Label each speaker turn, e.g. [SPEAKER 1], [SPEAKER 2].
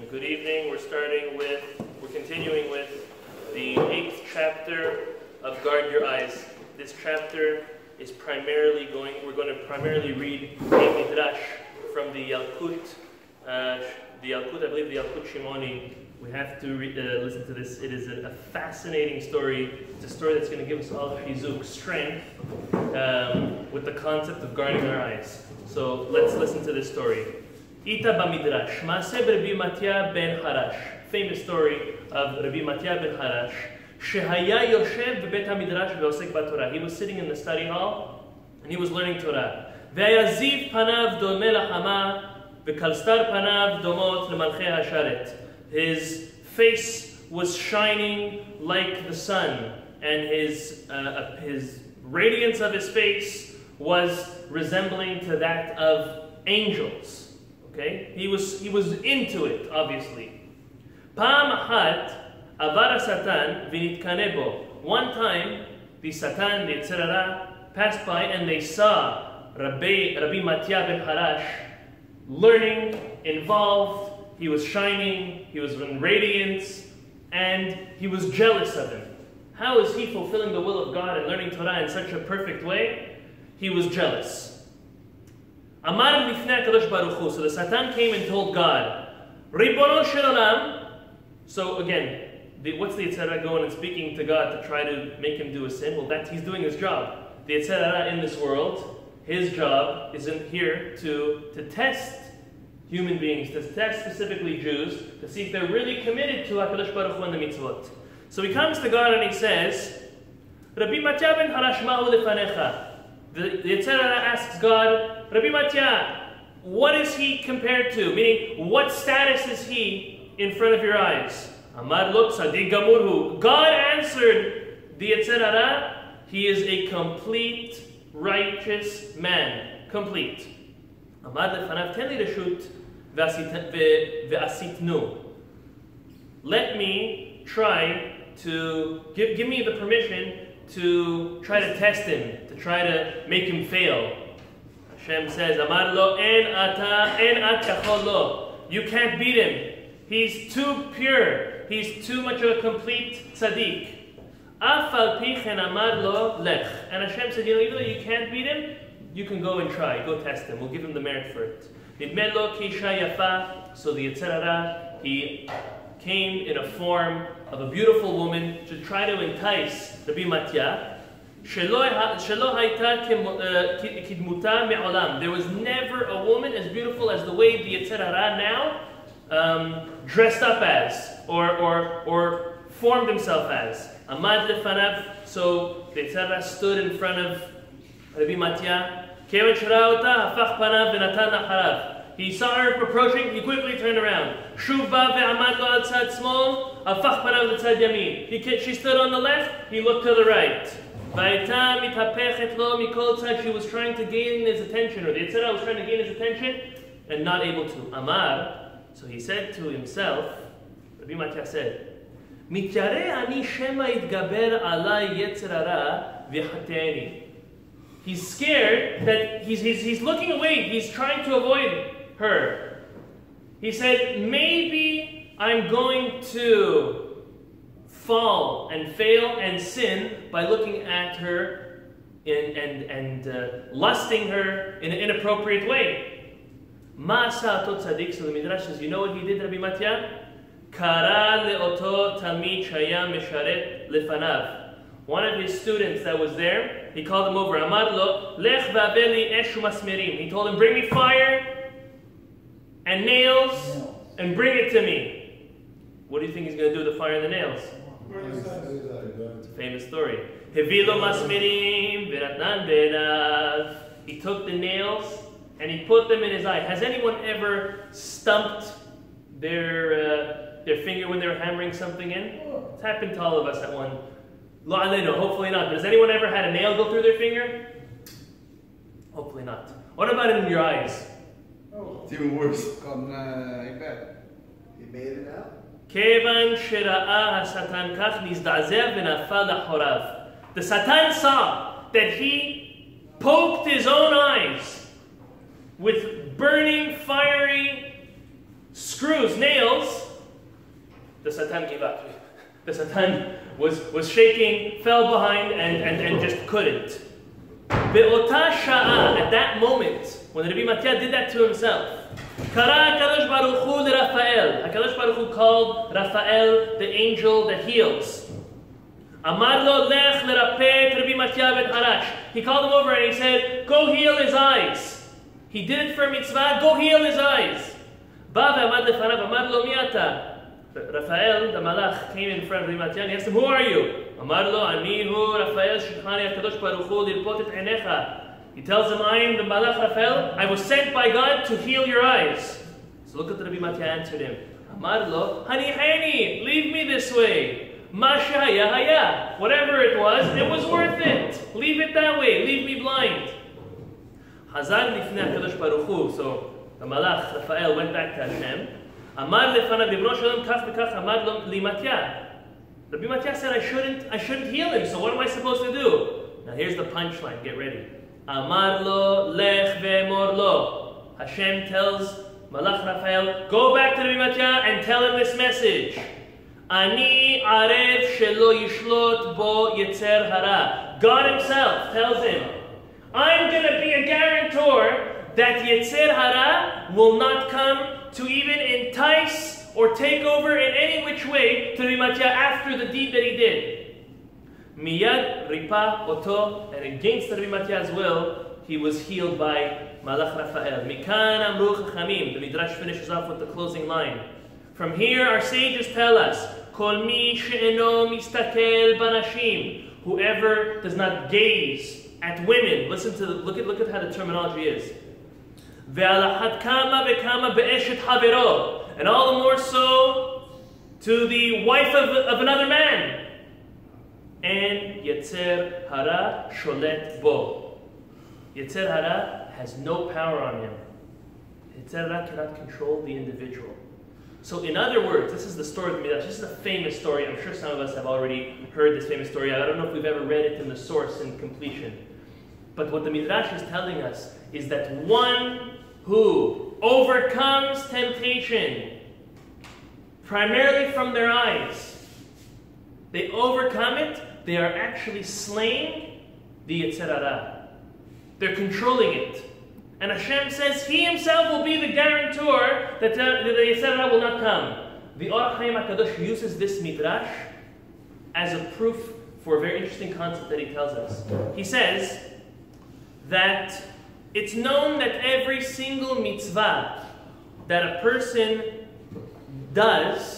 [SPEAKER 1] Good evening. We're continuing with the 8th chapter of Guard Your Eyes. This chapter is we're going to primarily read a midrash from the Yalkut. I believe the Yalkut Shimoni. We have to listen to this. It is a fascinating story. It's a story that's going to give us all chizuk, strength, with the concept of guarding our eyes. So let's listen to this story. Ita bamidrash, Maaseh Rabbi Matya ben Harash. Famous story of Rabbi Matya ben Harash. Shehaya yoshev bebet hamidrash ve'osek b'Torah. He was sitting in the study hall and he was learning Torah. Ve'yaziv panav domeh lachama ve'kalstar panav domot lemalchei hasharet. His face was shining like the sun, and his radiance of his face was resembling to that of angels. Okay, he was into it, obviously. Pa'am achat avara Satan v'nitkane bo. One time, the Satan, the Yetzer Hara, passed by, and they saw Rabbi Matya ben Harash learning, involved. He was shining, he was in radiance, and he was jealous of him. How is he fulfilling the will of God and learning Torah in such a perfect way? He was jealous. Amar lifnei HaKadosh Baruch Hu. So the Satan came and told God, Ribono shel olam. So again, what's the Yetzer Hara going and speaking to God to try to make him do a sin? Well, he's doing his job. The Yetzer Hara in this world, his job isn't here to test human beings, to test specifically Jews, to see if they're really committed to HaKadosh Baruch Hu and the mitzvot. So he comes to God and he says, Rabbi Matya ben Harash ma'hu lefanecha. The Yetzer Hara asks God, Rabbi Matya, what is he compared to? Meaning, what status is he in front of your eyes? Amar lo tzaddik gamurhu. God answered the Yetzer Hara, he is a complete, righteous man. Complete. Amar lefanav ten li reshut ve'asitnu. Let me try to, give me the permission to try to test him, to try to make him fail. Hashem says, Amar lo en at yachol lo. You can't beat him. He's too pure. He's too much of a complete tzaddik. Af al pi chen amar lo lech. And Hashem said, even though you can't beat him, you can go and try. Go test him. We'll give him the merit for it. Nidmeh lo ki isha yafa. So the Yetzer Hara, he came in a form of a beautiful woman to try to entice Rabbi Matya. There was never a woman as beautiful as the way the Yetzer Hara now dressed up as, or formed himself as. Amad lefanav. So the Yetzer Hara stood in front of Rabbi Matya. He saw her approaching, he quickly turned around. She stood on the left, he looked to the right. She was trying to gain his attention, or the Yetzer Hara was trying to gain his attention, and not able to. Amar, so he said to himself, Rabbi Matya said, he's scared that he's looking away, he's trying to avoid her. He said, maybe I'm going to fall and fail and sin by looking at her and lusting her in an inappropriate way. Ma'asa ato tzaddik. So the Midrash says, you know what he did, Rabbi Matya? Kara le'oto talmid shaya mesharet lefanav. One of his students that was there, he called him over. Amar lo, lech va'aveli esh u'masmerim. He told him, bring me fire and nails and bring it to me. What do you think he's going to do with the fire and the nails? It's a famous story. Hevi lo masmerim v'natnan be'enav. He took the nails and he put them in his eye. Has anyone ever stumped their finger when they were hammering something in? It's happened to all of us at one. Hopefully not. But has anyone ever had a nail go through their finger? Hopefully not. What about in your eyes?
[SPEAKER 2] Oh, it's even worse. Like that.
[SPEAKER 3] You made it out?
[SPEAKER 1] The Satan saw that he poked his own eyes with burning, fiery screws, nails, the Satan gave up. The Satan was shaking, fell behind, and just couldn't. Be'ota sha'a, at that moment, when Rabbi Mattia did that to himself, Kara HaKadosh Baruch Hu LeRafael. HaKadosh Baruch Hu called Raphael the angel that heals. Amar lo lech lerapeh Rabbi Mattia ben Harash. He called him over and he said, go heal his eyes. He did it for mitzvah, go heal his eyes. Ba ve'amad lefanav, amar lo mi ata. Raphael, the malach, came in front of Rabbi Mattia and he asked him, who are you? Amar lo ani hu Raphael shulchani HaKadosh Baruch Hu lirpot et einecha. He tells him, I am the malach Raphael, I was sent by God to heal your eyes. So look at Rabbi Mattia answered him. Amar lo, hani hani, leave me this way. Ma shehaya haya. Whatever it was worth it. Leave it that way, leave me blind. Hazar lifnei HaKadosh Baruch Hu. So the malach Raphael went back to Hashem. Amar lefanav libro shalom kach v'kach amar lo li Mattia. Rabbi Mattia said, I shouldn't heal him, so what am I supposed to do? Now here's the punchline, get ready. Amar lo lech ve'emor lo. Hashem tells Malach Raphael, go back to Rabbi Mattia and tell him this message. Ani arev shelo yishlot bo yetzer hara. God himself tells him, I'm going to be a guarantor that yetzer hara will not come to even entice or take over in any which way to Rabbi Mattia after the deed that he did. Miyad ripa oto, and against Rabbi Mattia's will, he was healed by Malach Raphael. Mikan amru chachamim. The Midrash finishes off with the closing line. From here, our sages tell us, Kol mi she'eno mistakel banashim. Whoever does not gaze at women. Listen to look at how the terminology is. Ve'alachat kama ve'kama be'eshet havero. And all the more so to the wife of another man. And Yetzer Hara sholet bo. Yetzer Hara has no power on him. Yetzer Hara cannot control the individual. So in other words, this is the story of the Midrash. This is a famous story. I'm sure some of us have already heard this famous story. I don't know if we've ever read it in the source in completion. But what the Midrash is telling us is that one who overcomes temptation, primarily from their eyes, they overcome it, they are actually slaying the Yetzer Hara. They're controlling it. And Hashem says He Himself will be the guarantor that the Yetzer Hara will not come. The Or HaChaim HaKadosh uses this Midrash as a proof for a very interesting concept that he tells us. He says that it's known that every single mitzvah that a person does